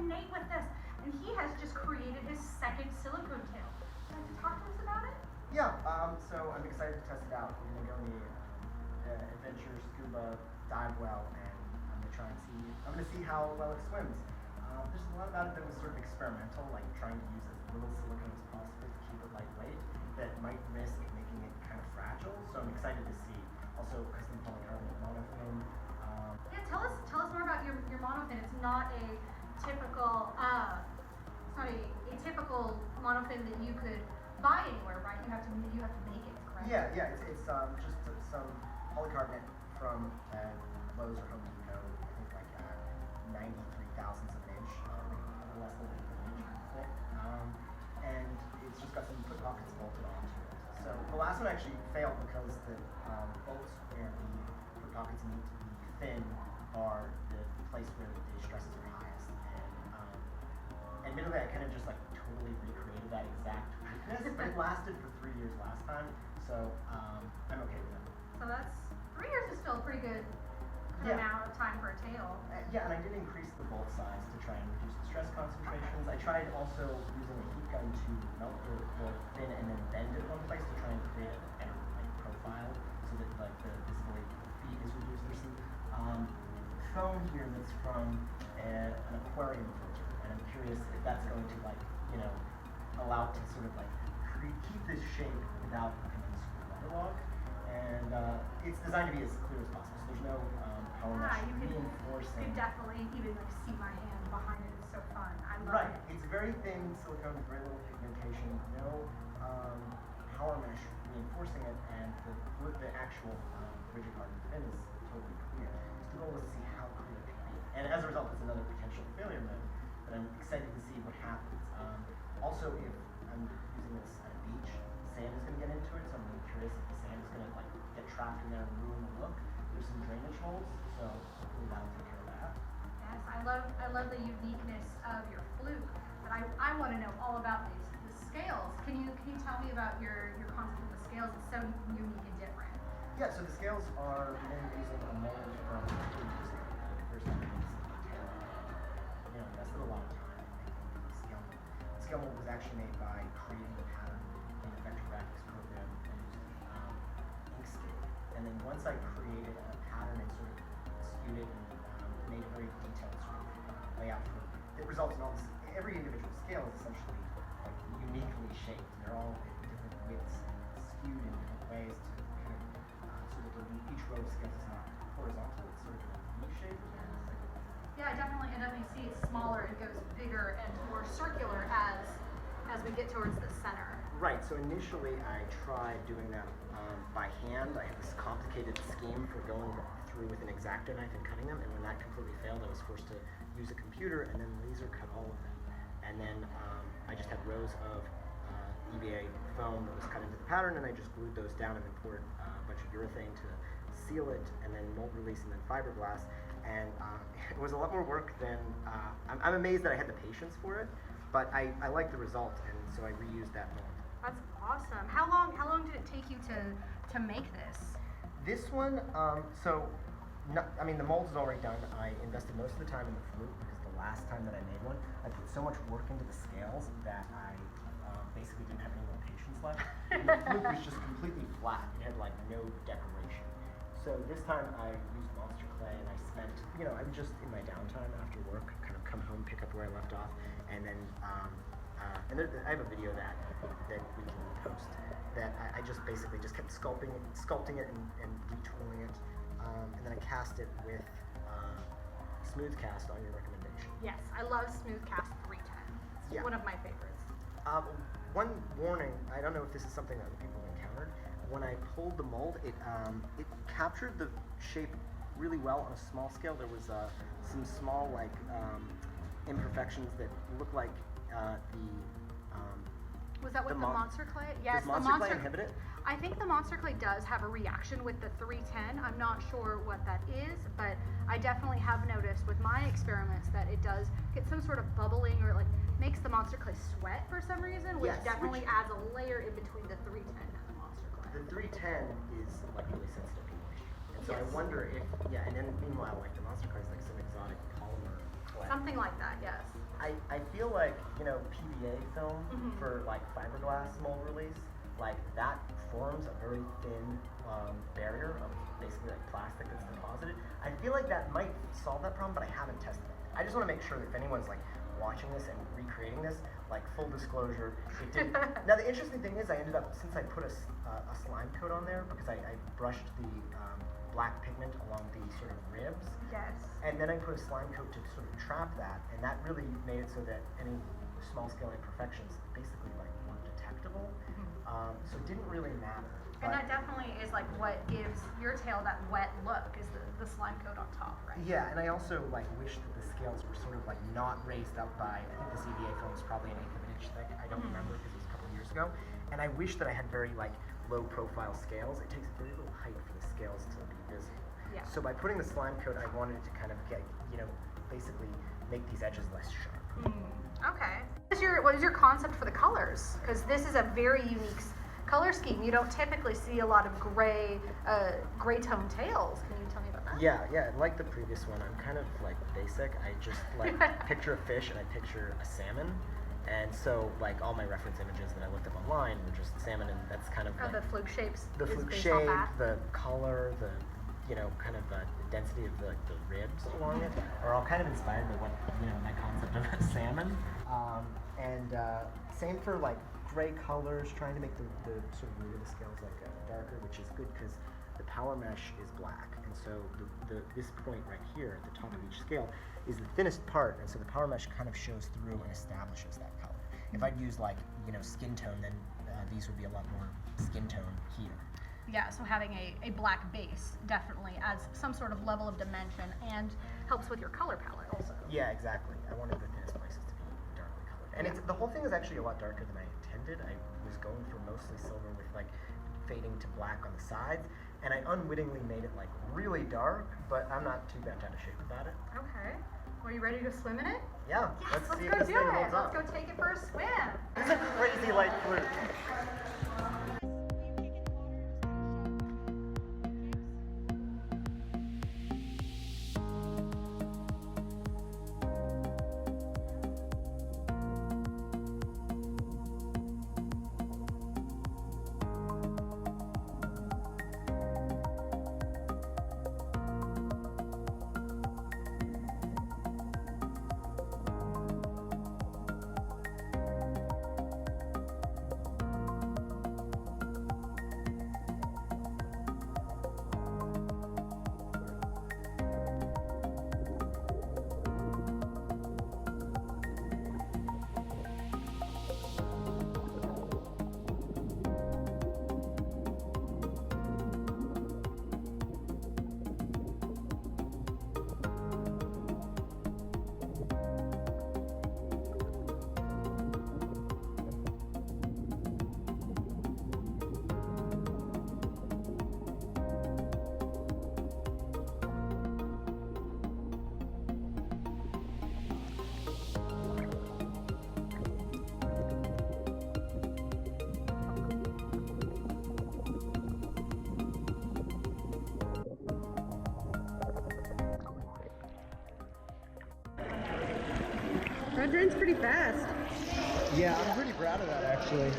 Merman Nate with us, and he has just created his second silicone tail. Would you like to talk to us about it? Yeah, so I'm excited to test it out. We're gonna go in the adventure scuba dive well, and I'm gonna see how well it swims. There's a lot about it that was sort of experimental, like trying to use as little silicone as possible to keep it lightweight, that might risk making it kind of fragile. So I'm excited to see. Also, custom polycarbonate monofilm. Yeah, tell us more about your monofin. It's not a typical typical monofin that you could buy anywhere, right? You have to make it, correct? Yeah. It's just some polycarbonate from Lowe's or Home Depot. I think like 93 thousandths of an inch, less than an inch thick, and it's just got some foot pockets bolted onto it. So the last one actually failed because the bolts where the foot pockets need to be thin are the place where the stresses are highest. And admittedly, I kind of just like totally recreated that exact weakness, but it lasted for 3 years last time, so I'm okay with that. So that's 3 years is still a pretty good amount of time for a tail. Yeah, and I did increase the bolt size to try and reduce the stress concentrations. I tried also using a heat gun to melt the fin and then bend it one place to try and create a better profile so that like the visibility of the feet is reduced. There's some foam here that's from an aquarium filter, and I'm curious if that's going to allow it to sort of like keep this shape without having to screw waterlog. And it's designed to be as clear as possible, so there's no power mesh reinforcing. You can definitely even like see my hand behind it. It's so fun. I love Right. it. It's very thin silicone with very little pigmentation, no power mesh reinforcing it, and the actual rigid hardened fin is totally clear. So the goal is to see how clear it can be. And as a result, it's another potential failure mode, but I'm excited to see what happens. Also, if I'm using this at a beach, sand is going to get into it, so I'm really curious if the sand is going to like get trapped in there and ruin the look. There's some drainage holes, so hopefully that'll take care of that. Yes, I love the uniqueness of your fluke, but I want to know all about the scales. Can you tell me about your concept of the scales? It's so unique and different. Yeah, so the scales are made using a mold from the first time I invested a lot of time in the scale mold. The scale mold was actually made by creating a pattern in the vector graphics program and using Inkscape. And then once I created a pattern and sort of skewed it and made a very detailed sort of layout for it, it results in all this. Every individual scale is essentially like uniquely shaped. They're all at different widths and skewed in different ways to kind of so that each row of scales is not horizontal. It's sort of a V shape. Yeah, I definitely see it's smaller. It goes bigger and more circular as we get towards the center. Right. So initially, I tried doing that by hand. I had this complicated scheme for going through with an X-Acto knife and cutting them. And when that completely failed, I was forced to use a computer and then laser cut all of them. And then I just had rows of EVA foam that was cut into the pattern, and I just glued those down and then poured a bunch of urethane to seal it, and then mold release, and then fiberglass. And it was a lot more work than I'm amazed that I had the patience for it, but I like the result, and so I reused that mold. That's awesome. How long did it take you to make this? This one, the mold is already done. I invested most of the time in the fluke because the last time that I made one, I put so much work into the scales that I basically didn't have any more patience left. And the fluke was just completely flat. It had like no decoration. So this time I used monster clay, and I spent, I would just in my downtime after work, kind of come home, pick up where I left off, and then I have a video that we can post that I just basically just kept sculpting it and retooling it, and then I cast it with smooth cast on your recommendation. Yes, I love smooth cast 310. It's one of my favorites. One warning, I don't know if this is something that other people have encountered. When I pulled the mold, it captured the shape really well on a small scale. There was some small imperfections that looked like Was that with the monster clay? Yes, does monster clay inhibit it? I think the monster clay does have a reaction with the 310. I'm not sure what that is, but I definitely have noticed with my experiments that it does get some sort of bubbling or like makes the monster clay sweat for some reason, which definitely adds a layer in between the 310 and the monster clay. The 310 is like really sensitive to moisture, and so I wonder if and then meanwhile like the monster clay is like some exotic polymer Something like that, yes. I feel like, you know, PVA film for like fiberglass mold release, like that forms a very thin barrier of basically like plastic that's deposited. I feel like that might solve that problem, but I haven't tested it. I just want to make sure that if anyone's like watching this and recreating this, like full disclosure, it didn't. Now the interesting thing is I ended up, since I put a slime coat on there, because I brushed the black pigment along the sort of ribs. Yes. And then I put a slime coat to sort of trap that, and that really made it so that any small scale imperfections basically like weren't detectable. So it didn't really matter. And that definitely is like what gives your tail that wet look, is the slime coat on top, right? Yeah, and I also like wish that the scales were sort of like not raised up by, I think this EVA film is probably an 1/8 of an inch thick. I don't remember because it was a couple of years ago. And I wish that I had very like low profile scales. It takes very little height for the scales to be visible. Yeah. So by putting the slime coat, I wanted it to kind of get, you know, basically make these edges less sharp. Okay. What is your concept for the colors? Because this is a very unique color scheme. You don't typically see a lot of gray tone tails. Can you tell me about that? Yeah, like the previous one, I'm kind of like basic. I just like picture a fish and I picture a salmon. And so like all my reference images that I looked up online were just salmon, and that's kind of like the fluke shapes. the fluke shape, the color, the, you know, kind of the density of the ribs along it are all kind of inspired by what, you know, my concept of a salmon. And same for like gray colors, trying to make the sort of root of the scales like darker, which is good because the power mesh is black, and so this point right here at the top of each scale is the thinnest part, and so the power mesh kind of shows through and establishes that color. If I'd use like, you know, skin tone, then these would be a lot more skin tone here. Yeah, so having a black base definitely adds some sort of level of dimension and helps with your color palette also. Yeah, exactly. I wanted the thinnest places to be darkly colored. And the whole thing is actually a lot darker than I intended. I was going for mostly silver with like fading to black on the sides, and I unwittingly made it like really dark, but I'm not too bent out of shape about it. Okay. Are you ready to swim in it? Yeah, Yes, let's see go if this do thing it. holds Let's up. go take it for a swim. This is a crazy light fluke. That drains pretty fast. Yeah, I'm pretty proud of that actually.